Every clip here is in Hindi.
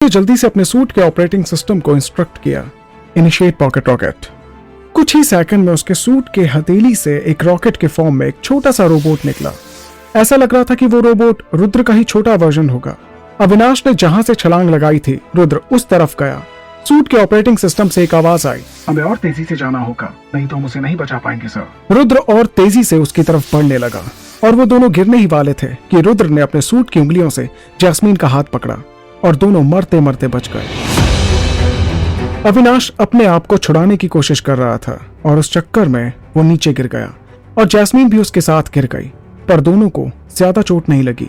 जल्दी से अपने सूट के ऑपरेटिंग सिस्टम को इंस्ट्रक्ट किया, इनिशिएट पॉकेट रॉकेट। कुछ ही सेकंड में उसके सूट के हथेली से एक रॉकेट के फॉर्म में एक छोटा सा रोबोट निकला। ऐसा लग रहा था कि वो रोबोट रुद्र का ही छोटा वर्जन होगा। अविनाश ने जहां से छलांग लगाई थी, रुद्र उस तरफ गया। सूट के ऑपरेटिंग सिस्टम से एक आवाज आई, हमें और तेजी से जाना होगा, नहीं तो हम उसे नहीं बचा पाएंगे सर। रुद्र और तेजी से उसकी तरफ बढ़ने लगा और वो दोनों गिरने ही वाले थे कि रुद्र ने अपने सूट की उंगलियों से जैस्मीन का हाथ पकड़ा और दोनों मरते मरते बच गए। अविनाश अपने आप को छुड़ाने की कोशिश कर रहा था और उस चक्कर में वो नीचे गिर गया और जैस्मीन भी उसके साथ गिर गई, पर दोनों को ज्यादा चोट नहीं लगी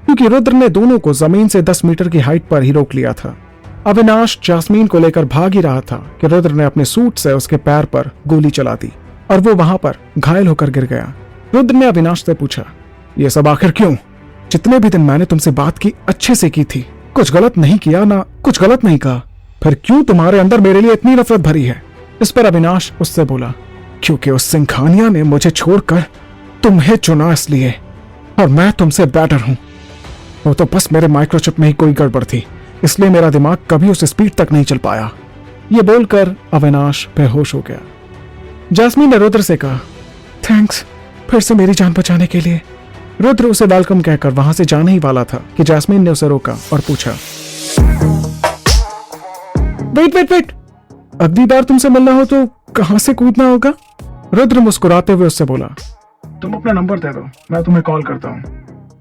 क्योंकि रुद्र ने दोनों को जमीन से 10 मीटर की हाइट पर ही रोक लिया था। अविनाश जैस्मीन को लेकर भाग ही रहा था कि रुद्र ने अपने सूट से उसके पैर पर गोली चला दी और वो वहां पर घायल होकर गिर गया। रुद्र ने अविनाश से पूछा, ये सब आखिर क्यों? जितने भी दिन मैंने तुमसे बात की अच्छे से की थी, कुछ गलत नहीं किया ना, कुछ गलत नहीं कहा, फिर क्यों तुम्हारे अंदर मेरे लिए इतनी नफरत भरी है? इस पर अविनाश उससे बोला, क्योंकि उस सिंघानिया ने मुझे छोड़कर तुम्हें चुना इसलिए, और मैं तुमसे बेटर हूं। वो तो बस मेरे माइक्रोचिप में ही कोई गड़बड़ थी, इसलिए मेरा दिमाग कभी उस स्पीड तक नहीं चल पाया। ये बोलकर अविनाश बेहोश हो गया। जैस्मीन ने रुद्र से कहा, थैंक्स फिर से मेरी जान बचाने के लिए। रुद्र उसे वेलकम कहकर वहां से जाने ही वाला था कि जैस्मीन ने उसे रोका और पूछा, वेट वेट वेट, अगली बार तुमसे मिलना हो तो कहां से कूदना होगा? रुद्र मुस्कुराते हुए उससे बोला, तुम अपना नंबर दे दो, मैं तुम्हें कॉल करता हूँ।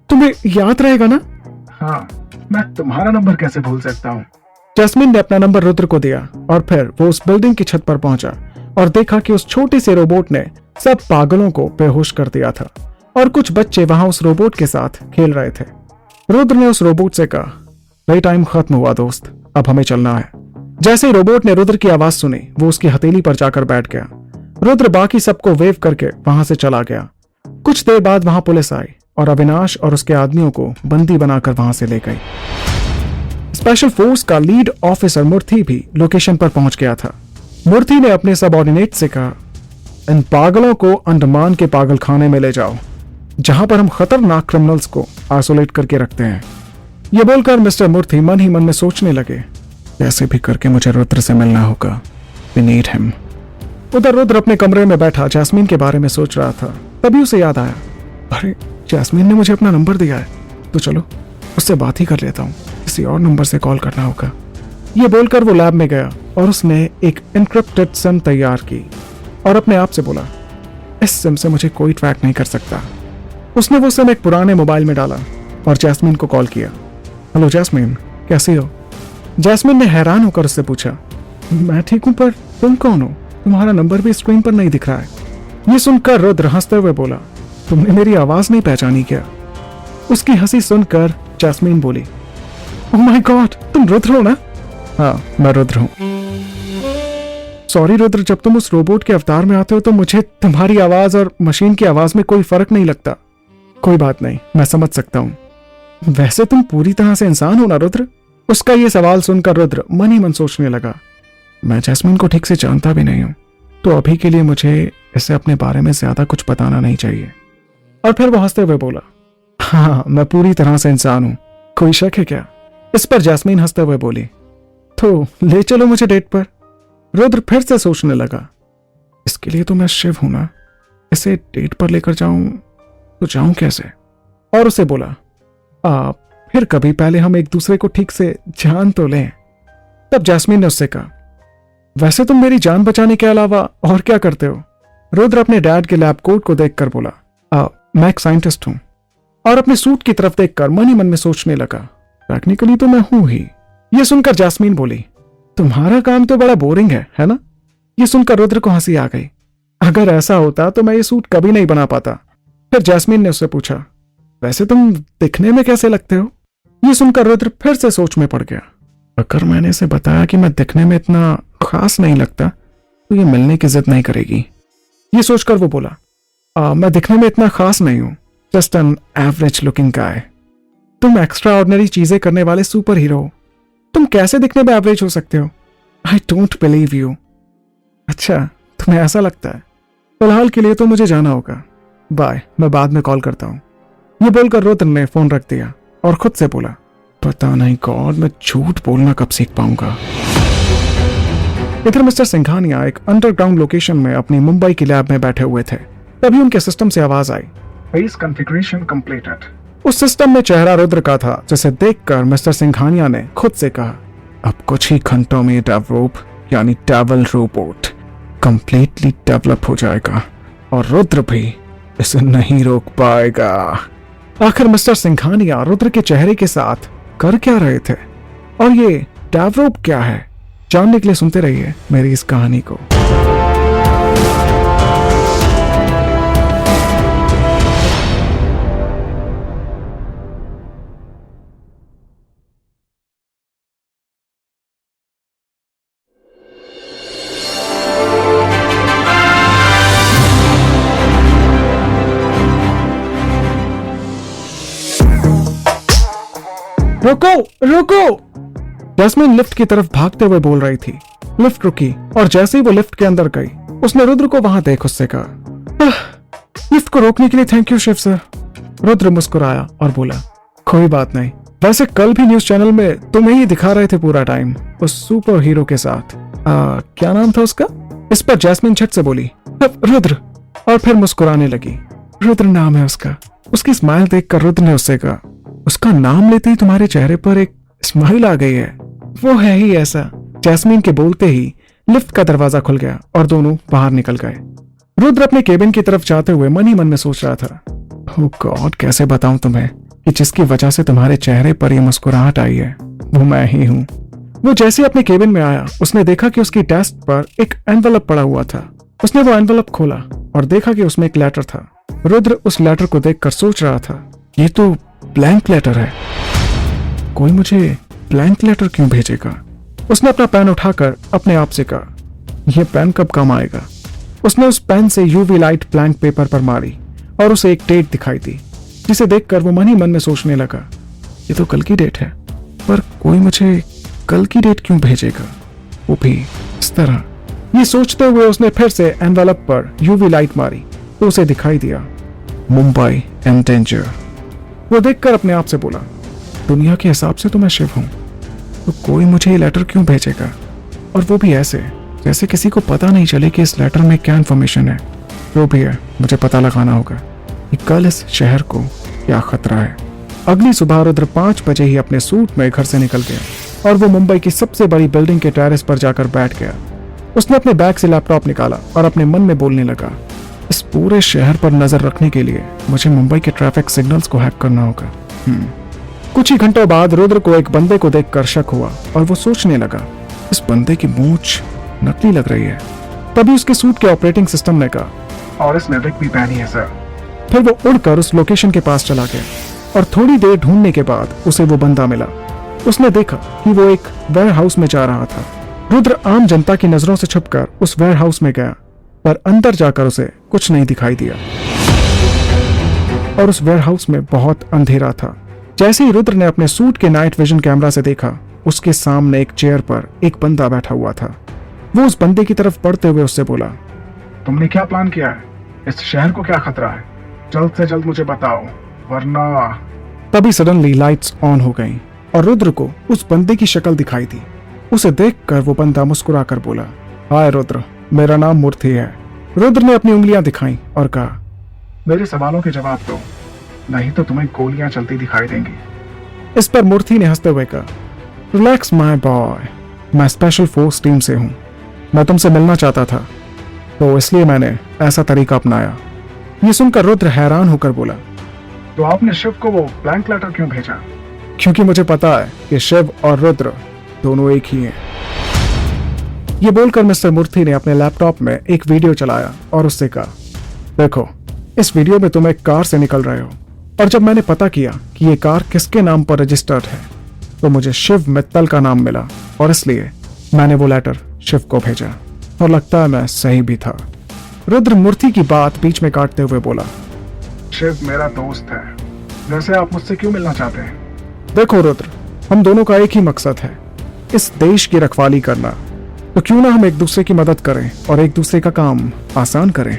तुम्हें याद रहेगा ना? हाँ, मैं तुम्हारा नंबर कैसे भूल सकता हूँ। जैस्मीन ने अपना नंबर रुद्र को दिया और फिर वो उस बिल्डिंग की छत पर पहुंचा और देखा कि उस छोटे से रोबोट ने सब पागलों को बेहोश कर दिया था और कुछ बच्चे वहां उस रोबोट के साथ खेल रहे थे। रुद्र ने उस रोबोट से कहा, भाई टाइम खत्म हुआ दोस्त, अब हमें चलना है। जैसे ही रोबोट ने रुद्र की आवाज सुनी, वो उसकी हथेली पर जाकर बैठ गया। रुद्र बाकी सबको वेव करके वहां से चला गया। कुछ देर बाद वहां पुलिस आई और अविनाश और उसके आदमियों को बंदी बनाकर वहां से ले गई। स्पेशल फोर्स का लीड ऑफिसर मूर्ति भी लोकेशन पर पहुंच गया था। मूर्ति ने अपने सबऑर्डिनेट से कहा, इन पागलों को अंडमान के पागल खाने में ले जाओ, जहां पर हम खतरनाक क्रिमिनल्स को आइसोलेट करके रखते हैं। यह बोलकर मिस्टर मूर्ति मन ही मन में सोचने लगे, कैसे भी करके मुझे रुद्र से मिलना होगा, We need him। उधर रुद्र अपने कमरे में बैठा जैस्मीन के बारे में सोच रहा था। तभी उसे याद आया, अरे जैस्मीन ने मुझे अपना नंबर दिया है, तो चलो उससे बात ही कर लेता हूँ, किसी और नंबर से कॉल करना होगा। ये बोलकर वो लैब में गया और उसने एक एन्क्रिप्टेड सिम तैयार की और अपने आप से बोला, इस सिम से मुझे कोई ट्रैक नहीं कर सकता। उसने वो सिम एक पुराने मोबाइल में डाला और जैस्मीन को कॉल किया। हेलो जैस्मीन, कैसी हो? जैस्मीन ने हैरान होकर उससे पूछा, मैं ठीक हूं, पर तुम कौन हो? तुम्हारा नंबर भी स्क्रीन पर नहीं दिख रहा है। ये सुनकर रुद्र हंसते हुए बोला, तुमने मेरी आवाज नहीं पहचानी क्या? उसकी हंसी सुनकर जैस्मीन बोली, ओह माय गॉड, तुम रुद्र हो ना? हाँ, मैं रुद्र हूं। सॉरी रुद्र, जब तुम उस रोबोट के अवतार में आते हो तो मुझे तुम्हारी आवाज और मशीन की आवाज में कोई फर्क नहीं लगता। कोई बात नहीं, मैं समझ सकता हूं। वैसे तुम पूरी तरह से इंसान हो ना रुद्र? उसका ये सवाल सुनकर रुद्र मन ही मन सोचने लगा, मैं जैस्मीन को ठीक से जानता भी नहीं हूं, तो अभी के लिए मुझे इसे अपने बारे में ज्यादा कुछ बताना नहीं चाहिए। और फिर वो हंसते हुए बोला, हाँ, मैं पूरी तरह से इंसान हूं, कोई शक है क्या? इस पर जैस्मीन हंसते हुए बोली, तो ले चलो मुझे डेट पर। रुद्र फिर से सोचने लगा, इसके लिए तो मैं शिव हूं ना, इसे डेट पर लेकर जाऊं तो जाऊं कैसे? और उसे बोला, फिर कभी, पहले हम एक दूसरे को ठीक से जान तो लें। तब जैस्मीन ने उससे कहा, वैसे तुम मेरी जान बचाने के अलावा और क्या करते हो? रुद्र अपने डैड के लैब कोट को देखकर बोला, मैं एक साइंटिस्ट हूं। और अपने सूट की तरफ देखकर मन ही मन में सोचने लगा, टेक्निकली तो मैं हूं ही। यह सुनकर जैस्मीन बोली, तुम्हारा काम तो बड़ा बोरिंग है ना? यह सुनकर रुद्र को हंसी आ गई। अगर ऐसा होता तो मैं ये सूट कभी नहीं बना पाता। फिर जैस्मीन ने उससे पूछा, वैसे तुम दिखने में कैसे लगते हो? यह सुनकर रुद्र फिर से सोच में पड़ गया, अगर मैंने इसे बताया कि मैं दिखने में इतना खास नहीं लगता तो ये मिलने की जिद नहीं करेगी। ये सोचकर वो बोला, मैं दिखने में इतना खास नहीं हूं, just an average looking guy. तुम एक्स्ट्रा ऑर्डिनरी चीजें करने वाले सुपर हीरो हो, तुम कैसे दिखने में एवरेज हो सकते हो? I don't believe you. अच्छा, तुम्हें ऐसा लगता है? फिलहाल के लिए तो मुझे जाना होगा, बाय, मैं बाद में कॉल करता हूं। ये बोलकर रुद्र ने फोन रख दिया और खुद से बोला, पता नहीं गॉड, मैं झूठ बोलना कब सीख पाऊंगा। इधर मिस्टर सिंघानिया एक अंडरग्राउंड लोकेशन में अपनी मुंबई की लैब में बैठे हुए थे। तभी उनके सिस्टम से आवाज आई, फेस कॉन्फ़िगरेशन कंप्लीटेड। उस सिस्टम में चेहरा रुद्र का था, जिसे देखकर मिस्टर सिंघानिया ने खुद से कहा, अब कुछ ही घंटों में डेवलप यानी डेवल रोबोट कंप्लीटली डेवलप हो जाएगा और रुद्र भी इसे नहीं रोक पाएगा। आखिर मिस्टर सिंघानिया रुद्र के चेहरे के साथ कर क्या रहे थे और ये डेवलप क्या है, जानने के लिए सुनते रहिए मेरी इस कहानी को। रुको रुको! जैस्मिन लिफ्ट की तरफ भागते हुए बोल रही थी। लिफ्ट रुकी और जैसे ही वो लिफ्ट के अंदर गई, उसने रुद्र को वहां देख उससे कहा, लिफ्ट को रोकने के लिए thank you Shiv sir. Rudra मुस्कुराया और बोला, कोई बात नहीं, वैसे कल भी न्यूज चैनल में तुम्हें ही दिखा रहे थे पूरा टाइम उस सुपर हीरो के साथ। क्या नाम था उसका? इस पर जैस्मिन झट से बोली, रुद्र, और फिर मुस्कुराने लगी। रुद्र नाम है उसका। उसकी स्माइल देखकर रुद्र ने उससे कहा, उसका नाम लेते ही तुम्हारे चेहरे पर एक स्माइल आ गई है। वो है ही ऐसा। जैस्मीन के बोलते ही लिफ्ट का दरवाजा खुल गया और दोनों बाहर निकल गए। रुद्र अपने केबिन की तरफ जाते हुए मन ही मन में सोच रहा था, ओह गॉड, कैसे बताऊं तुम्हें कि जिसकी वजह से तुम्हारे चेहरे पर ये मुस्कुराहट आई है वो मैं ही हूं। वो जैसे अपने केबिन में आया, उसने देखा कि उसकी डेस्क पर एक एनवेलप पड़ा हुआ था। उसने वो एनवेलप खोला और देखा कि उसमें एक लेटर था। रुद्र उस लेटर को देखकर सोच रहा था, ये तो ब्लैंक लेटर है, कोई मुझे ब्लैंक लेटर क्यों भेजेगा। उसने अपना पेन उठाकर अपने आप से कहा, यह पेन कब काम आएगा। उसने उस पेन से यूवी लाइट ब्लैंक पेपर पर मारी और उसे एक डेट दिखाई दी, जिसे देखकर वो मन ही मन में सोचने लगा, ये तो कल की डेट है, पर कोई मुझे कल की डेट क्यों भेजेगा, वो भी इस तरह। ये सोचते हुए उसने फिर से एनवेलप पर यूवी लाइट मारी तो उसे दिखाई दिया, मुंबई इन डेंजर। वो देखकर अपने आप से बोला, दुनिया के हिसाब से तो मैं शिव हूं, तो कोई मुझे ये लेटर क्यों भेजेगा, और वो भी ऐसे जैसे किसी को पता नहीं चले कि इस लेटर में क्या इन्फॉर्मेशन है। जो भी है मुझे पता लगाना होगा कि कल इस शहर को क्या खतरा है। अगली सुबह रुद्र 5 बजे ही अपने सूट में घर से निकल गया और वो मुंबई की सबसे बड़ी बिल्डिंग के टेरेस पर जाकर बैठ गया। उसने अपने बैग से लैपटॉप निकाला और अपने मन में बोलने लगा, इस पूरे शहर पर नजर रखने के लिए मुझे मुंबई के ट्रैफिक सिग्नल्स को हैक करना होगा। कुछ ही घंटों बाद रुद्र को एक बंदे को देखकर शक हुआ और वो सोचने लगा, इस बंदे की मूंछ नकली लग रही है। तभी उसके सूट के ऑपरेटिंग सिस्टम ने कहा, और इसने विग भी पहनी है सर। फिर वो उड़कर उस लोकेशन के पास चला गया और थोड़ी देर ढूंढने के बाद उसे वो बंदा मिला। उसने देखा कि वो एक वेयर हाउस में जा रहा था। रुद्र आम जनता की नजरों से छुपकर उस वेयर हाउस में गया, पर अंदर जाकर उसे कुछ नहीं दिखाई दिया और उस वेयर हाउस में बहुत अंधेरा था। जैसे ही रुद्र ने अपने सूट के नाइट विजन कैमरा से देखा, उसके सामने एक चेयर पर एक बंदा बैठा हुआ था। वो उस बंदे की तरफ बढ़ते हुए उससे बोला, तुमने क्या प्लान किया है? इस शहर को क्या खतरा है? जल्द से जल्द मुझे बताओ, वरना। तभी सडनली लाइट्स ऑन हो गईं और रुद्र को उस बंदे की शक्ल दिखाई दी। उसे देखकर वो बंदा मुस्कुरा कर बोला, हाय रुद्र, मेरा नाम मूर्ति है। रुद्र ने अपनी उंगलियां दिखाई और कहा, मेरे सवालों के जवाब दो, नहीं तो तुम्हें गोलियां चलती दिखाई देंगी। इस पर मूर्ति ने हंसते हुए कहा, रिलैक्स माय बॉय, मैं स्पेशल फोर्स टीम से हूं। मैं तुमसे मिलना चाहता था, तो इसलिए मैंने ऐसा तरीका अपनाया। ये सुनकर रुद्र हैरान होकर बोला, तो आपने शिव को वो ब्लैंक लेटर क्यों भेजा? क्योंकि मुझे पता है कि शिव और रुद्र दोनों एक ही हैं। ये बोलकर मिस्टर मूर्ति ने अपने लैपटॉप में एक वीडियो चलाया और उससे कहा, देखो, इस वीडियो में तुम एक कार से निकल रहे हो और जब मैंने पता किया कि ये कार किसके नाम पर रजिस्टर्ड है, तो मुझे शिव मित्तल का नाम मिला और इसलिए मैंने वो लेटर शिव को भेजा और लगता है मैं सही भी था। रुद्र मूर्ति की बात बीच में काटते हुए बोला, शिव मेरा दोस्त है, वैसे आप मुझसे क्यों मिलना चाहते हैं? देखो रुद्र, हम दोनों का एक ही मकसद है, इस देश की रखवाली करना। तो क्यों ना हम एक दूसरे की मदद करें और एक दूसरे का काम आसान करें।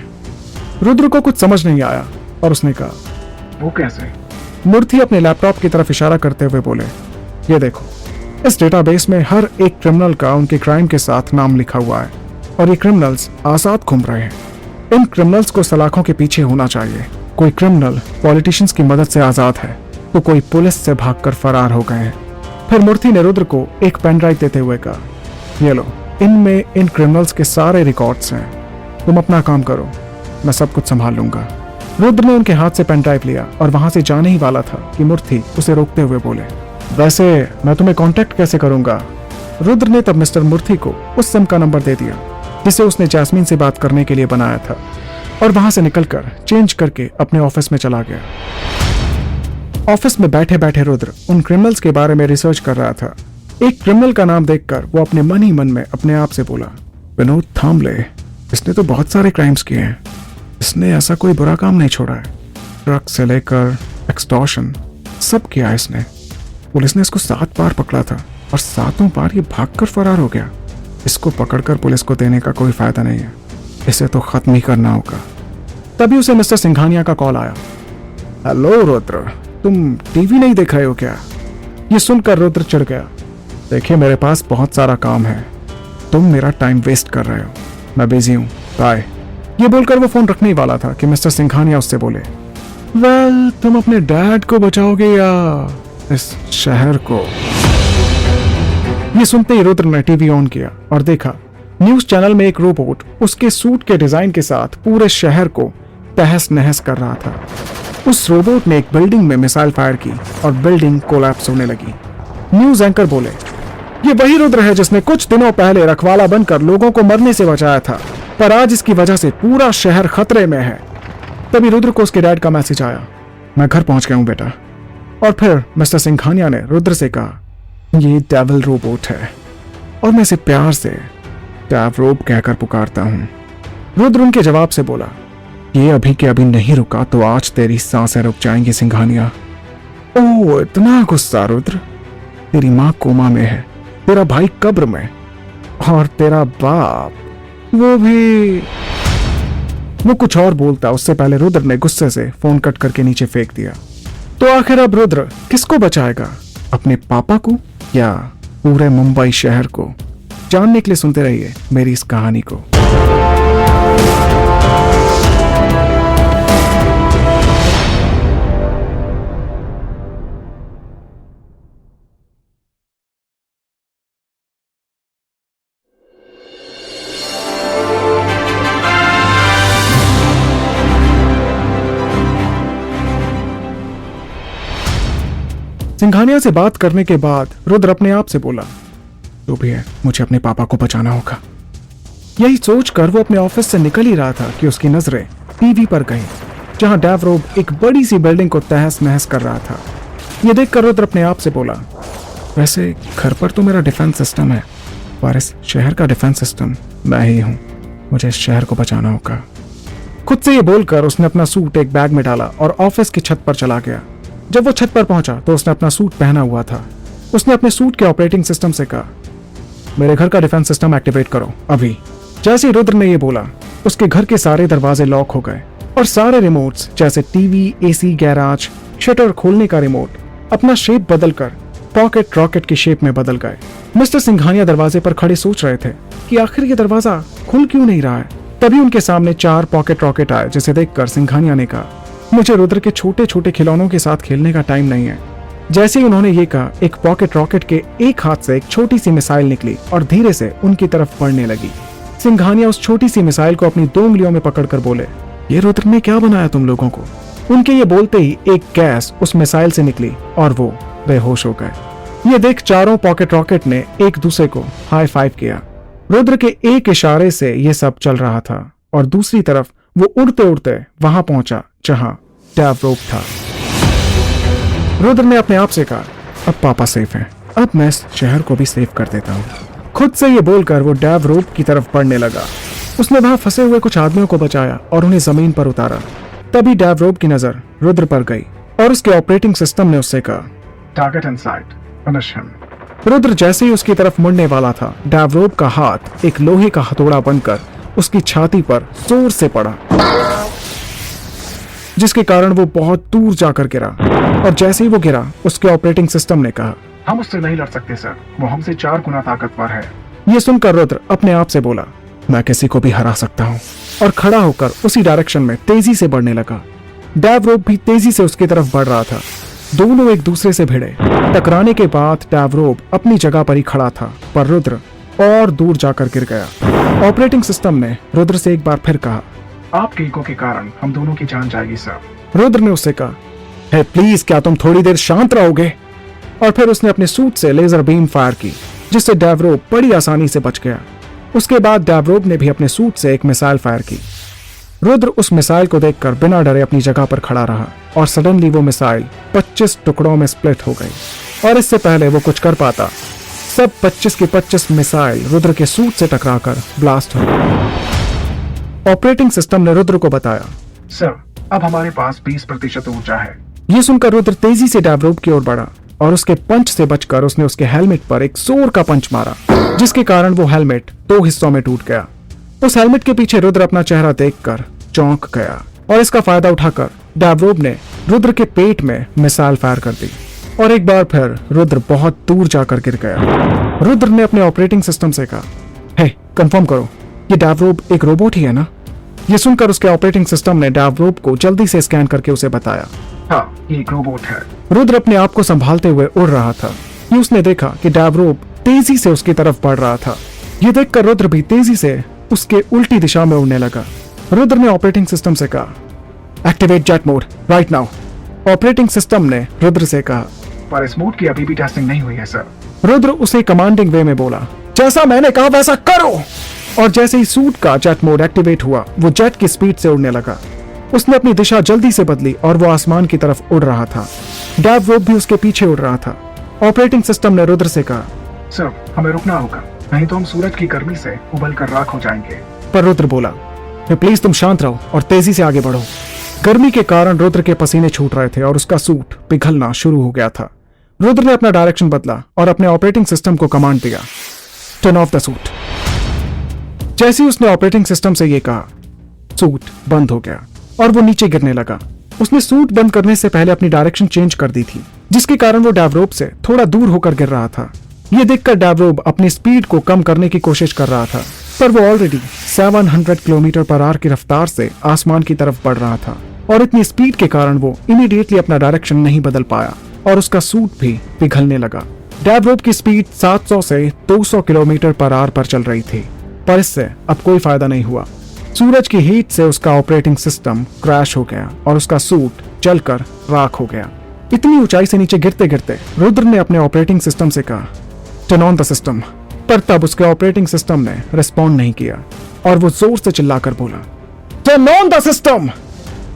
रुद्र को कुछ समझ नहीं आया और उसने कहा, वो कैसे? मूर्ति अपने लैपटॉप की तरफ इशारा करते हुए बोले, ये देखो, इस डेटाबेस में हर एक क्रिमिनल का उनके क्राइम के साथ नाम लिखा हुआ है और ये क्रिमिनल्स आजाद घूम रहे हैं। इन क्रिमिनल्स को सलाखों के पीछे होना चाहिए। कोई क्रिमिनल पॉलिटिशियंस की मदद से आजाद है तो कोई पुलिस से भागकर फरार हो गए हैं। फिर मूर्ति ने रुद्र को एक पेन ड्राइव देते हुए कहा, ये लो, इनमें इन क्रिमिनल्स के सारे रिकॉर्ड्स हैं। तुम अपना काम करो, मैं सब कुछ संभाल लूंगा। रुद्र ने उनके हाथ से पेन ड्राइव लिया और वहां से जाने ही वाला था कि मूर्ति उसे रोकते हुए बोले, वैसे मैं तुम्हें कांटेक्ट कैसे करूंगा? रुद्र ने तब मिस्टर मूर्ति को उस सिम का नंबर दे दिया जिसे उसने जैस्मीन से बात करने के लिए बनाया था और वहां से निकलकर चेंज करके अपने ऑफिस में चला गया। ऑफिस में बैठे बैठे रुद्र उन क्रिमिनल्स के बारे में रिसर्च कर रहा था। एक क्रिमिनल का नाम देखकर वो अपने मन ही मन में अपने आप से बोला, विनोद थामले, इसने तो बहुत सारे क्राइम्स किए हैं। इसने ऐसा कोई बुरा काम नहीं छोड़ा है। ड्रग से लेकर एक्सटॉर्शन सब किया है इसने। पुलिस ने इसको 7 बार पकड़ा था और 7 बार ये भागकर फरार हो गया। इसको पकड़कर पुलिस को देने का कोई फायदा नहीं है, इसे तो खत्म ही करना होगा। तभी उसे मिस्टर सिंघानिया का कॉल आया। हेलो रुद्र, तुम टीवी नहीं देख रहे हो क्या? ये सुनकर रुद्र चिढ़ गया। देखिए, मेरे पास बहुत सारा काम है, तुम मेरा टाइम वेस्ट कर रहे हो, मैं बिजी हूँ, बाय। ये बोलकर वो फोन रखने ही वाला था कि मिस्टर सिंघानिया उससे बोले, वेल, तुम अपने डैड को बचाओगे या इस शहर को? ये सुनते ही रुद्र ने टीवी ऑन किया और देखा न्यूज चैनल में एक रोबोट उसके सूट के डिजाइन के साथ पूरे शहर को तहस नहस कर रहा था। उस रोबोट ने एक बिल्डिंग में मिसाइल फायर की और बिल्डिंग कोलैप्स होने लगी। न्यूज एंकर बोले, ये वही रुद्र है जिसने कुछ दिनों पहले रखवाला बनकर लोगों को मरने से बचाया था, पर आज इसकी वजह से पूरा शहर खतरे में है। तभी रुद्र को उसके डैड का मैसेज आया, मैं घर पहुंच गया हूं बेटा। और फिर मिस्टर सिंघानिया ने रुद्र से कहा, ये डेविल रोबोट है और मैं इसे प्यार से डेवरोब कहकर पुकारता हूं। रुद्र उनके जवाब से बोला, ये अभी के अभी नहीं रुका तो आज तेरी सांसें रुक जाएंगी सिंघानिया। ओह, इतना गुस्सा रुद्र? तेरी माँ कोमा में है, तेरा भाई कब्र में और तेरा बाप वो भी। वो कुछ और बोलता उससे पहले रुद्र ने गुस्से से फोन कट करके नीचे फेंक दिया। तो आखिर अब रुद्र किसको बचाएगा, अपने पापा को या पूरे मुंबई शहर को? जानने के लिए सुनते रहिए मेरी इस कहानी को। सिंघानिया से बात करने के बाद रुद्र अपने आप से बोला, जो भी है मुझे अपने पापा को बचाना होगा। यही सोचकर वो अपने ऑफिस से निकल ही रहा था कि उसकी नजरें टीवी पर गईं, जहां डेवरोब एक बड़ी सी बिल्डिंग को तहस नहस कर रहा था। ये देखकर रुद्र अपने आप से बोला, वैसे घर पर तो मेरा डिफेंस सिस्टम है, पर इस शहर का डिफेंस सिस्टम मैं ही हूं। मुझे इस शहर को बचाना होगा। खुद से ये बोलकर उसने अपना सूट एक बैग में डाला और ऑफिस की छत पर चला गया। जब वो छत पर पहुंचा तो उसने अपना सूट पहना हुआ था। उसने अपने सूट के ऑपरेटिंग सिस्टम से कहा, मेरे घर का डिफेंस सिस्टम एक्टिवेट करो अभी। जैसे ही रुद्र ने ये बोला, उसके घर के सारे दरवाजे लॉक हो गए और सारे रिमोट्स जैसे टीवी, एसी, गैराज, शटर खोलने का रिमोट अपना शेप बदलकर पॉकेट रॉकेट की शेप में बदल गए। मिस्टर सिंघानिया दरवाजे पर खड़े सोच रहे थे कि आखिर ये दरवाजा खुल क्यों नहीं रहा है। तभी उनके सामने 4 पॉकेट रॉकेट आए, जिसे देखकर सिंघानिया ने कहा, मुझे रुद्र के छोटे छोटे खिलौनों के साथ खेलने का टाइम नहीं है। जैसे ही उन्होंने ये कहा, एक पॉकेट रॉकेट के एक हाथ से एक छोटी सी मिसाइल निकली और धीरे से उनकी तरफ बढ़ने लगी। सिंघानिया उस छोटी सी मिसाइल को अपनी 2 उंगलियों में पकड़कर बोले, ये रुद्र ने क्या बनाया तुम लोगों को? उनके ये बोलते ही एक गैस उस मिसाइल से निकली और वो बेहोश हो गए। ये देख चारों पॉकेट रॉकेट ने एक दूसरे को हाई फाइव किया। रुद्र के एक इशारे से ये सब चल रहा था और दूसरी तरफ वो उड़ते उड़ते वहां पहुंचा जहां डेवरोब था। रुद्र ने अपने आप से कहा, अब पापा सेफ हैं, अब मैं इस शहर को भी सेफ कर देता हूँ। खुद से ये बोलकर वो डेवरोब की तरफ बढ़ने लगा। उसने वहां फंसे हुए कुछ आदमियों को बचाया और उन्हें जमीन पर उतारा। तभी डेवरोब की नजर रुद्र पर गई और उसके ऑपरेटिंग सिस्टम ने उससे कहा, टारगेट इन साइट, फिनिश हिम। रुद्र जैसे ही उसकी तरफ मुड़ने वाला था, डेवरोब का हाथ एक लोहे का हथौड़ा बनकर उसकी छाती पर जोर से पड़ा, जिसके कारण वो बहुत दूर जाकर गिरा। और जैसे ही वो गिरा, उसके ऑपरेटिंग सिस्टम ने कहा, हम उससे नहीं लड़ सकते सर, वो हमसे 4 गुना ताकतवर है। ये सुनकर रुद्र अपने आप से बोला, मैं किसी को भी हरा सकता हूँ, और खड़ा होकर उसी डायरेक्शन में तेजी से बढ़ने लगा। डैवरोप भी तेजी से उसकी तरफ बढ़ रहा था। दोनों एक दूसरे से भिड़े। टकराने के बाद डैवरोप अपनी जगह पर ही खड़ा था, पर रुद्र और दूर जाकर गिर गया। ऑपरेटिंग सिस्टम ने रुद्र से एक बार फिर कहा, आपके ईगो के कारण हम दोनों की जान जाएगी सर। रुद्र ने उससे कहा, हे प्लीज, क्या तुम थोड़ी देर शांत रहोगे? और फिर उसने अपने सूट से लेजर बीम फायर की, जिससे डैवरोप बड़ी आसानी से बच गया। उसके बाद डैवरोप ने भी अपने सूट से एक मिसाइल फायर की। रुद्र उस मिसाइल को देखकर बिना डरे अपनी जगह पर खड़ा रहा, और सडनली वो मिसाइल 25 टुकड़ों में स्प्लिट हो गई। और इससे पहले वो कुछ कर पाता, सब 25 की 25 मिसाइल रुद्र के सूट से टकराकर ब्लास्ट हो गई। ऑपरेटिंग सिस्टम ने रुद्र को बताया, सर अब हमारे पास 20% ऊर्जा है। ये सुनकर रुद्र तेजी से डैवरोप की ओर बढ़ा, और उसके पंच से बचकर उसने उसके हेलमेट पर एक जोर का पंच मारा, जिसके कारण वो हेलमेट 2 हिस्सों में टूट गया। उस हेलमेट के पीछे रुद्र अपना चेहरा देखकर चौंक गया, और इसका फायदा उठाकर डैवरोप ने रुद्र के पेट में मिसाइल फायर कर दी, और एक बार फिर रुद्र बहुत दूर जाकर गिर गया। रुद्र ने अपने ऑपरेटिंग सिस्टम से कहा, हे कंफर्म करो, ये डैवरोप एक रोबोट ही है ना? ये सुनकर उसके ऑपरेटिंग सिस्टम ने डैवरोप को जल्दी से स्कैन करके उसे बताया, हाँ ये एक रोबोट है। रुद्र अपने आप को संभालते हुए उड़ रहा था कि उसने देखा कि डैवरोप तेजी से उसकी तरफ बढ़ रहा था। ये देखकर रुद्र भी तेजी से उसके उल्टी दिशा में उड़ने लगा। रुद्र ने ऑपरेटिंग सिस्टम से कहा, activate jet mode right now. Operating system ने रुद्र से कहा, पर इस मोड की अभी भी टेस्टिंग नहीं हुई है सर। रुद्र उसे कमांडिंग वे में बोला, जैसा मैंने कहा वैसा करो। और जैसे ही सूट का जेट मोड एक्टिवेट हुआ, वो जेट की स्पीड से उड़ने लगा। उसने अपनी दिशा जल्दी से बदली और वो आसमान की तरफ उड़ रहा था। डैवरोप भी उसके पीछे उड़ रहा था। ऑपरेटिंग सिस्टम ने रुद्र से कहा, सर हमें रुकना होगा, नहीं तो हम सूरज की गर्मी से उबल कर राख हो जाएंगे। पर रुद्र बोला, प्लीज तुम शांत रहो और तेजी से आगे बढ़ो। गर्मी के कारण रुद्र के पसीने छूट रहे थे और उसका सूट पिघलना शुरू हो गया था। रुद्र ने अपना डायरेक्शन बदला और अपने ऑपरेटिंग सिस्टम को कमांड दिया, टर्न ऑफ द सूट। जैसे ही उसने ऑपरेटिंग सिस्टम से यह कहा, सूट बंद हो गया और वो नीचे गिरने लगा। उसने सूट बंद करने से पहले अपनी डायरेक्शन चेंज कर दी थी, जिसके कारण वो डैवरोप से थोड़ा दूर होकर गिर रहा था। ये देखकर डैवरोप अपनी स्पीड को कम करने की कोशिश कर रहा था, पर वो ऑलरेडी 700 किलोमीटर पर आवर की रफ्तार से आसमान की तरफ बढ़ रहा था, और इतनी स्पीड के कारण वो इमीडिएटली अपना डायरेक्शन नहीं बदल पाया और उसका सूट भी पिघलने लगा। डैवरोप की स्पीड 700 से 200 किलोमीटर पर आवर पर चल रही थी, पर इससे अब कोई फायदा नहीं हुआ। सूरज की हीट से उसका ऑपरेटिंग सिस्टम क्रैश हो गया और उसका सूट जलकर राख हो गया। इतनी ऊंचाई से नीचे गिरते गिरते रुद्र ने अपने ऑपरेटिंग सिस्टम से कहा, टर्न ऑन द सिस्टम। पर तब उसके ऑपरेटिंग सिस्टम ने रिस्पॉन्ड नहीं किया और वो जोर से चिल्लाकर बोला, टर्न ऑन द सिस्टम।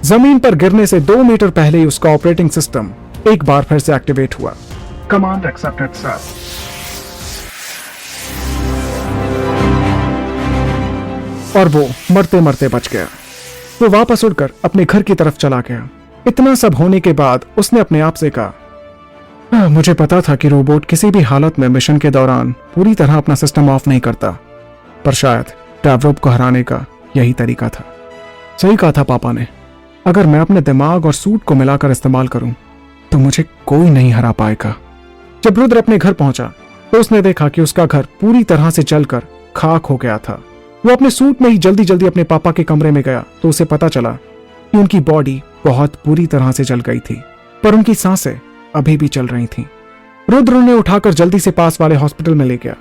जमीन पर गिरने से 2 मीटर पहले ही उसका ऑपरेटिंग सिस्टम एक बार फिर से एक्टिवेट हुआ। Command accepted sir. और वो मरते मरते बच गया। वो वापस उड़कर अपने घर की तरफ चला गया। इतना सब होने के बाद उसने अपने आप से कहा, मुझे पता था कि रोबोट किसी भी हालत में मिशन के दौरान पूरी तरह अपना सिस्टम ऑफ नहीं करता, पर शायद डैवरोप को हराने का यही तरीका था। सही कहा था पापा ने, अगर मैं अपने दिमाग और सूट को मिलाकर इस्तेमाल करूं तो मुझे कोई नहीं हरा पाएगा। जब रुद्र अपने घर पहुंचा तो उसने देखा कि उसका घर पूरी तरह से जलकर खाक हो गया था। वो अपने सूट में ही जल्दी जल्दी अपने पापा के कमरे में गया तो उसे पता चला कि उनकी बॉडी बहुत बुरी तरह से जल गई थी, पर उनकी सांसें अभी भी चल रही थीं। रुद्र उन्हें उठाकर जल्दी से पास वाले हॉस्पिटल में ले गया।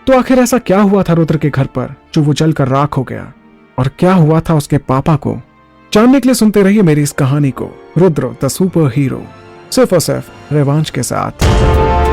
तो आखिर ऐसा क्या हुआ था रुद्र के घर पर जो वो जलकर राख हो गया, और क्या हुआ था उसके पापा को? जानने के लिए सुनते रहिए मेरी इस कहानी को, रुद्र द सुपर हीरो, सिर्फ और सिर्फ रिवांश के साथ।